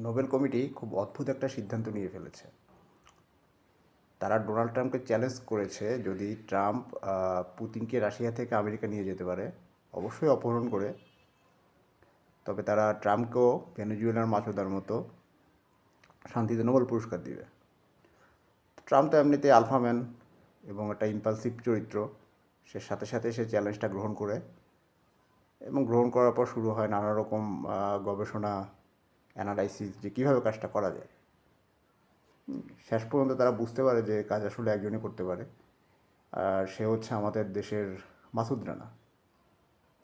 Nobel committee খুব অদ্ভুত একটা সিদ্ধান্ত নিয়ে ফেলেছে। তারা ডোনাল্ড ট্রাম্পকে চ্যালেঞ্জ করেছে, যদি ট্রাম্প পুতিনকে রাশিয়া থেকে আমেরিকা নিয়ে যেতে পারে, অবশ্যই অপহরণ করে, তবে তারা ট্রাম্পকেও ভেনেজুয়েলার মাচোদার মতো শান্তিতে নোবেল পুরস্কার দিবে। ট্রাম্প তো এমনিতে আলফাম্যান এবং একটা ইম্পালসিভ চরিত্র। সে সাথে সাথে সে চ্যালেঞ্জটা গ্রহণ করে, এবং গ্রহণ করার পর শুরু হয় নানা রকম গবেষণা, অ্যানালাইসিস, যে কীভাবে কাজটা করা যায়। শেষ পর্যন্ত তারা বুঝতে পারে যে কাজ আসলে একজনই করতে পারে, আর সে হচ্ছে আমাদের দেশের মাসুদ রানা।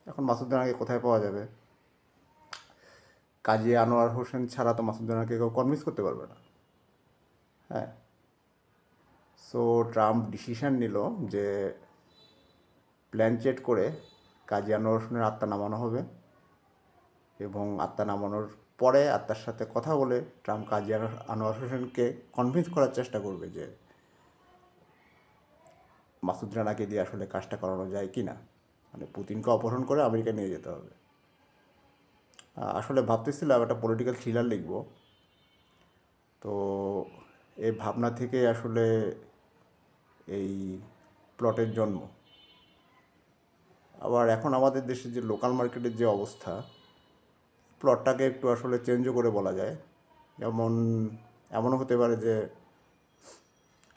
এখন মাসুদ রানাকে কোথায় পাওয়া যাবে? কাজী আনোয়ার হোসেন ছাড়া তো মাসুদ রানাকে কেউ কনভিন্স করতে পারবে না। হ্যাঁ, সো ট্রাম্প ডিসিশন নিল যে প্ল্যান চেট করে কাজী আনোয়ার হোসেনের আত্মা নামানো হবে, এবং আত্মা নামানোর পরে আত্মার সাথে কথা বলে ট্রাম্প কাজী আনোয়ার হোসেনকে কনভিন্স করার চেষ্টা করবে যে মাসুদ রানাকে দিয়ে আসলে কাজটা করানো যায় কি না, মানে পুতিনকে অপহরণ করে আমেরিকা নিয়ে যেতে হবে। আসলে ভাবতেছিলাম একটা পলিটিক্যাল থ্রিলার লিখব, তো এই ভাবনা থেকে আসলে এই প্লটের জন্ম। আবার এখন আমাদের দেশে যে লোকাল মার্কেটের যে অবস্থা, প্লটটাকে একটু আসলে চেঞ্জও করে বলা যায়। যেমন এমনও হতে পারে যে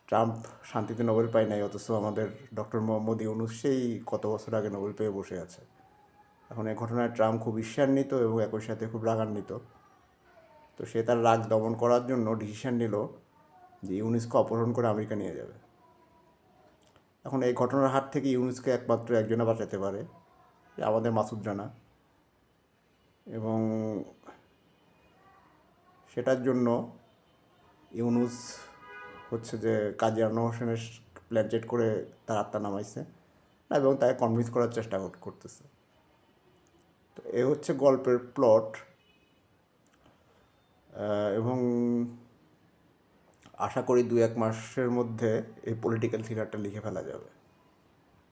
ট্রাম্প শান্তিতে নোবেল পায় নাই, অথচ আমাদের ডক্টর মোহাম্মদ ইউনূস সেই কত বছর আগে নোবেল পেয়ে বসে আছে। এখন এই ঘটনায় ট্রাম্প খুব ঈর্ষান্বিত এবং একই সাথে খুব রাগান্বিত। তো সে তার রাগ দমন করার জন্য ডিসিশন নিল যে ইউনুসকে অপহরণ করে আমেরিকা নিয়ে যাবে। এখন এই ঘটনার হাত থেকে ইউনুসকে একমাত্র একজনে বাঁচাতে পারে, আমাদের মাসুদ রানা। এবং সেটার জন্য ইউনুস হচ্ছে যে কাজী আনোয়ার হোসেনের প্ল্যান চেট করে তার আত্মা নামাইছে এবং তাকে কনভিন্স করার চেষ্টা করতেছে। তো এ হচ্ছে গল্পের প্লট, এবং আশা করি 2-1 মাসের মধ্যে এই পলিটিক্যাল থ্রিলারটা লিখে ফেলা যাবে।